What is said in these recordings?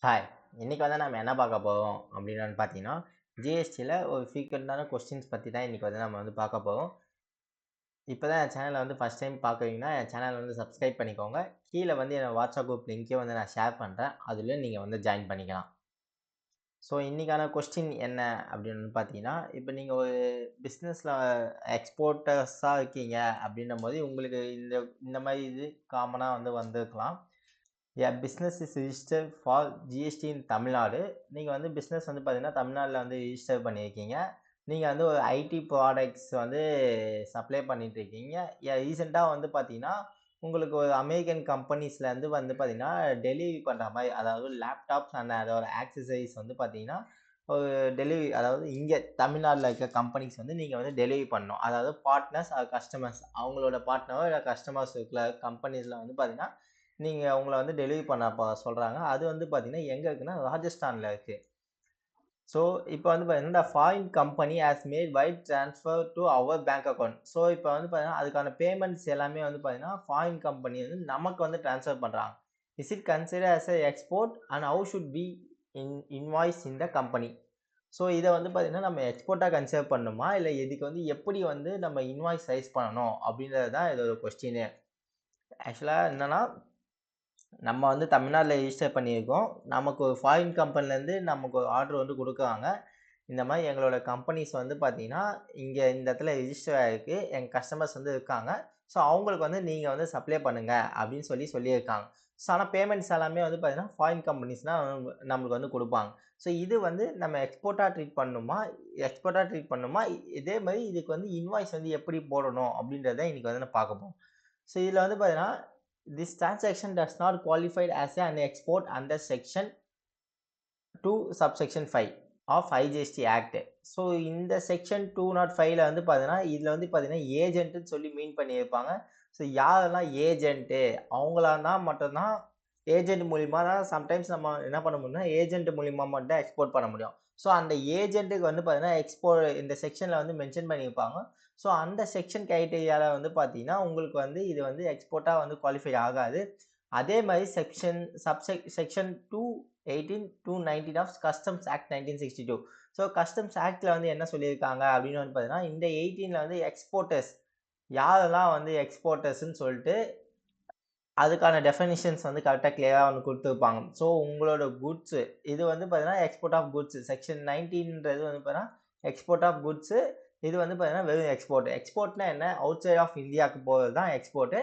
Hi! இன்னைக்கு வந்து நம்ம என்ன பார்க்க போறோம் அப்படின்னு பார்த்தீங்கன்னா, ஜிஎஸ்டில ஒரு ஃப்ரீக்வென்ட்டான கொஸ்டின்ஸ் பத்தி தான் இன்னைக்கு வந்து நம்ம வந்து பார்க்க போறோம். இப்ப தான் என் சேனல வந்து ஃபர்ஸ்ட் டைம் பார்க்குறீங்கன்னா, என் சேனல வந்து சப்ஸ்கிரைப் பண்ணிக்கோங்க. கீழ வந்து என்னோட வாட்ஸ்அப் குரூப் லிங்க்கையும் வந்து நான் ஷேர் பண்றேன். அதில நீங்க வந்து ஜாயின் பண்ணிக்கலாம். ஸோ இன்னைக்கான கொஸ்டின் என்ன அப்படின்னு பார்த்தீங்கன்னா, இப்ப நீங்க ஒரு பிசினஸ்ல எக்ஸ்போர்ட்டர்ஸா இருக்கீங்க அப்படின்னும்போது, உங்களுக்கு இந்த இந்த மாரி இது காமனா வந்து வந்திருக்கலாம். Business is registered for GST in Tamil Nadu. நீங்க வந்து பிசினஸ் வந்து பார்த்தீங்கன்னா, தமிழ்நாடுல வந்து ரிஜிஸ்டர் பண்ணியிருக்கீங்க. நீங்க வந்து ஒரு ஐடி ப்ராடக்ட்ஸ் வந்து சப்ளை பண்ணிட்டு இருக்கீங்க. ரீசென்ட்டா வந்து பார்த்தீங்கன்னா, உங்களுக்கு ஒரு அமெரிக்கன் கம்பெனிஸ்லேருந்து வந்து பார்த்தீங்கன்னா, டெலிவரி பண்ற மாரி, அதாவது லேப்டாப்ஸ் அண்ட் அதோட ஆக்சஸரீஸ் வந்து பார்த்தீங்கன்னா, ஒரு டெலிவரி அதாவது இங்க தமிழ்நாடுல இருக்க கம்பெனிஸ் வந்து நீங்க வந்து டெலிவரி பண்ணணும். அதாவது பார்ட்னர்ஸ் ஆர் கஸ்டமர்ஸ் அவங்களோட பார்ட்னரோ இல்ல கஸ்டமர்ஸ் இருக்கிற கம்பெனிஸ்ல வந்து பார்த்தீங்கன்னா, நீங்க உங்கள வந்து டெலிவரி பண்ண சொல்றாங்க. அது வந்து பார்த்தீங்கன்னா, எங்க இருக்குன்னா ராஜஸ்தான்ல இருக்கு. ஸோ, இப்ப வந்து பார்த்தீங்கன்னா, the foreign company has made wire transfer to our bank account. So, இப்ப வந்து பார்த்தீங்கன்னா, அதுக்கான பேமெண்ட்ஸ் எல்லாமே வந்து பார்த்தீங்கன்னா, ஃபாரின் கம்பெனி வந்து நமக்கு வந்து ட்ரான்ஸ்ஃபர் பண்றாங்க. Is it considered as a export and how should we invoice in the company? So, இத வந்து பார்த்தீங்கன்னா, நம்ம எக்ஸ்போர்ட்டா கன்சிடர் பண்ணணுமா? இல்ல இதுக்கு வந்து எப்படி வந்து நம்ம இன்வாய்ஸ் ரைஸ் பண்ணணும்? அப்படின்றது தான் இதோட கொஸ்டினே. ஆக்சுவலா என்னன்னா நம்ம வந்து தமிழ்நாடுல ரிஜிஸ்டர் பண்ணியிருக்கோம். நமக்கு ஒரு ஃபாரின் கம்பெனிலேருந்து நமக்கு ஒரு ஆர்டர் வந்து குடுக்குறாங்க. இந்த மாரி எங்களோட கம்பெனிஸ் வந்து பார்த்தீங்கன்னா, இங்க இந்த இடத்துல ரிஜிஸ்டர் ஆயிருக்கு. எங்க கஸ்டமர்ஸ் வந்து இருக்காங்க. ஸோ அவங்களுக்கு வந்து நீங்க வந்து சப்ளை பண்ணுங்க அப்படின்னு சொல்லியிருக்காங்க. ஸோ ஆனா பேமெண்ட்ஸ் எல்லாமே வந்து பார்த்தீங்கன்னா, ஃபாரின் கம்பெனிஸ் தான் நம்மளுக்கு வந்து குடுப்பாங்க. ஸோ இது வந்து நம்ம எக்ஸ்போர்ட்டா ட்ரீட் பண்ணணுமா? எக்ஸ்போர்ட்டா ட்ரீட் பண்ணணுமா? இதே மாரி இதுக்கு வந்து இன்வாய்ஸ் வந்து எப்படி போடணும்? அப்படின்றத இன்னைக்கு வந்து நான் பார்க்க போறோம். ஸோ இதுல வந்து பார்த்தீங்கன்னா, this transaction does not qualified as an export under section 2 subsection 5 of IGST Act. So இந்த செக்ஷன் 205ல வந்து பார்த்தீங்கன்னா, இதுல வந்து பார்த்தீங்கன்னா, ஏஜென்ட்ன்னு சொல்லி மீன் பண்ணியிருப்பாங்க. ஸோ யாரெல்லாம் ஏஜென்ட்டு அவங்களானா மட்டும் தான் ஏஜென்ட் மூலியமா தான் சம்டைம்ஸ் நம்ம என்ன பண்ண முடியும்னா, ஏஜென்ட் மூலியமா மட்டும் தான் எக்ஸ்போர்ட் பண்ண முடியும். ஸோ அந்த ஏஜென்ட்டுக்கு வந்து பார்த்தீங்கன்னா, இந்த செக்ஷன்ல வந்து மென்ஷன் பண்ணியிருப்பாங்க. ஸோ அந்த செக்ஷன் கிரைட்டீரியால வந்து பார்த்தீங்கன்னா, உங்களுக்கு வந்து இது வந்து எக்ஸ்போர்ட்டா வந்து குவாலிஃபை ஆகாது. அதே மாரி section 218, 219 of customs act 1962. So customs ஆக்ட்ல வந்து என்ன சொல்லியிருக்காங்க அப்படின்னு வந்து பார்த்தீங்கன்னா, இந்த 18ல வந்து எக்ஸ்போர்ட்டர்ஸ் யாரெல்லாம் வந்து எக்ஸ்போர்ட்டர்ஸ்ன்னு சொல்லிட்டு அதுக்கான டெஃபினிஷன்ஸ் வந்து கரெக்ட்டா கிளியரா வந்து குடுத்துருப்பாங்க. ஸோ உங்களோட குட்ஸ் இது வந்து பார்த்தீங்கன்னா, எக்ஸ்போர்ட் ஆஃப் குட்ஸ் செக்ஷன் 19ன்றது வந்து பார்த்தீங்கன்னா, எக்ஸ்போர்ட் ஆஃப் குட்ஸ் இது வந்து பார்த்தீங்கன்னா, வெறும் எக்ஸ்போர்ட். எக்ஸ்போர்ட்னா என்ன? அவுட் சைட் ஆஃப் இந்தியாக்கு போறது தான் எக்ஸ்போர்ட்.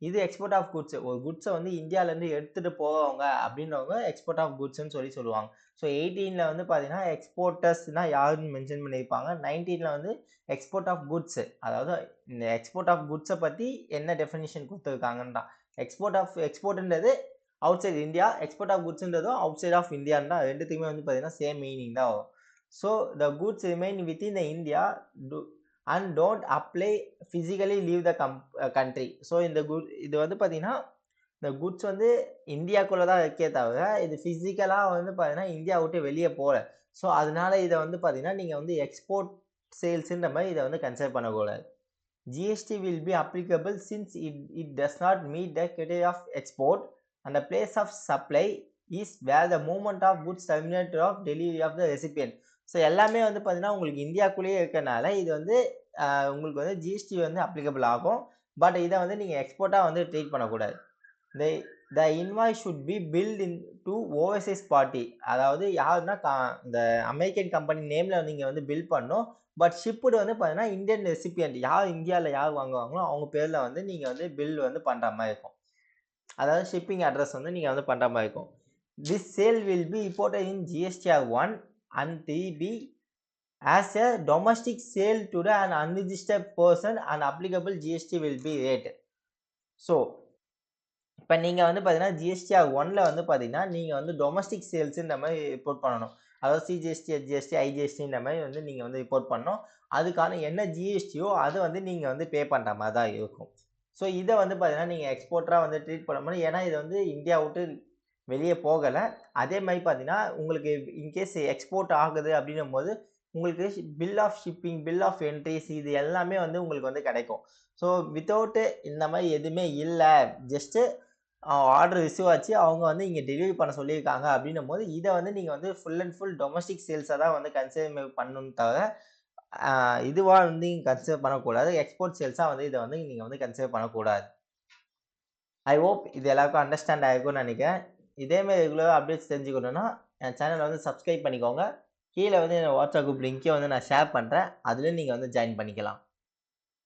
இது எக்ஸ்போர்ட் ஆஃப் குட்ஸ். ஒரு குட்ஸ வந்து இந்தியாலருந்து எடுத்துட்டு போறவங்க அப்படின்றவங்க எக்ஸ்போர்ட் ஆஃப் குட்ஸ்ன்னு சொல்லுவாங்க. ஸோ 18ல வந்து பார்த்தீங்கன்னா, எக்ஸ்போர்ட்டர்ஸ்னா யாருன்னு மென்ஷன் பண்ணியிருப்பாங்க. 19ல வந்து எக்ஸ்போர்ட் ஆஃப் குட்ஸ். அதாவது இந்த எக்ஸ்போர்ட் ஆஃப் குட்ஸ பத்தி என்ன டெஃபினிஷன் குடுத்துருக்காங்கன்னு தான். எக்ஸ்போர்ட்ன்றது outside India. Export of குட்ஸ்ன்றதும் அவுட் சைட் ஆஃப் இந்தியான்னு தான் 2த்துக்குமே வந்து பார்த்தீங்கன்னா, சேம் மீனிங் தான் வரும். So the goods remain within the India to and don't apply physically leave the country. So இது வந்து பார்த்தீங்கன்னா, இந்த குட்ஸ் வந்து இந்தியாக்குள்ள தான் இருக்கே தவிர, இது பிசிக்கலா வந்து பார்த்தீங்கன்னா, இந்தியா விட்டு வெளிய போல. ஸோ அதனால இத வந்து பார்த்தீங்கன்னா, நீங்க வந்து எக்ஸ்போர்ட் சேல்ஸ்ன்ற மாரி இத வந்து கன்சிடர் பண்ணக்கூடாது. GST will be applicable since it does not meet the criteria of export and the place of supply is where the movement of goods terminated of delivery of the recipient. So எல்லாமே வந்து பார்த்தீங்கன்னா, உங்களுக்கு இந்தியாக்குள்ளேயே இருக்கனால இது வந்து உங்களுக்கு வந்து GST வந்து அப்ளிகபிள் ஆகும். பட் இத வந்து நீங்க எக்ஸ்போர்ட்டா வந்து ட்ரீட் பண்ணக்கூடாது. the the invoice should be billed in to Overseas party. அதாவது யாருன்னா இந்த அமெரிக்கன் கம்பெனி நேம்ல நீங்க வந்து பில் பண்ணணும். பட் ஷிப்டு வந்து பார்த்தீங்கன்னா, இந்தியன் ரெசிபியன்ட் இந்தியால யார் வாங்குவாங்களோ அவங்க பேர்ல வந்து நீங்க வந்து பில் வந்து பண்ற மாரி இருக்கும். அதாவது ஷிப்பிங் அட்ரஸ் வந்து நீங்க வந்து பண்ற மாரி இருக்கும். This sale will be reported in GSTR 1 and 3B as a domestic sale to an unregistered person and applicable GST will be rate. So இப்ப நீங்க வந்து பார்த்தீங்கன்னா, ஜிஎஸ்டிஆர் 1ல வந்து பார்த்தீங்கன்னா, நீங்க வந்து டொமஸ்டிக் சேல்ஸ்ன்ற மாரி ரிப்போர்ட் பண்ணணும். அதாவது சிஜிஎஸ்டி, எஸ்ஜிஎஸ்டி, ஐஜிஎஸ்டின்ற மாரி வந்து நீங்க வந்து ரிப்போர்ட் பண்ணணும். அதுக்கான என்ன ஜிஎஸ்டியோ அத வந்து நீங்க வந்து பே பண்ற மாரி தான் இருக்கும். ஸோ இத வந்து பார்த்தீங்கன்னா, நீங்க எக்ஸ்போர்ட்டரா வந்து ட்ரீட் பண்ண முடியும். ஏன்னா, இது வந்து இந்தியா விட்டு வெளிய போகல. அதே மாரி பார்த்தீங்கன்னா, உங்களுக்கு இன்கேஸ் எக்ஸ்போர்ட் ஆகுது அப்படின்னும்போது, உங்களுக்கு bill of shipping, bill of entries இது எல்லாமே வந்து உங்களுக்கு வந்து கிடைக்கும். ஸோ வித்தவுட் இந்த மாரி எதுவுமே இல்ல. ஜஸ்ட் ஆர்டர் ரிசீவ் ஆச்சு. அவங்க வந்து இங்க டெலிவரி பண்ண சொல்லியிருக்காங்க அப்டின்னும்போது, இத வந்து நீங்க வந்து ஃபுல் அண்ட் ஃபுல் டொமஸ்டிக் சேல்ஸா தான் வந்து கன்சிடர் பண்ணணும்னு தவிர, அ இதுவா வந்து நீங்க கன்சிடர் பண்ணக்கூடாது. எக்ஸ்போர்ட் சேல்ஸா வந்து இத வந்து நீங்க வந்து கன்சிடர் பண்ணக்கூடாது. ஐ ஹோப் இது எல்லாருக்கும் அண்டர்ஸ்டாண்ட் ஆயிருக்கும்னு நெனைக்கிறேன். இதே மாரி ரெகுலரா அப்டேட்ஸ் தெரிஞ்சுக்கணும்னா, என் சேனல வந்து சப்ஸ்கிரைப் பண்ணிக்கோங்க. கீழ வந்து என்னோட வாட்ஸ்அப் குரூப் லிங்க்கையும் வந்து நான் ஷேர் பண்றேன். அதுலயும் நீங்க வந்து ஜாயின் பண்ணிக்கலாம்.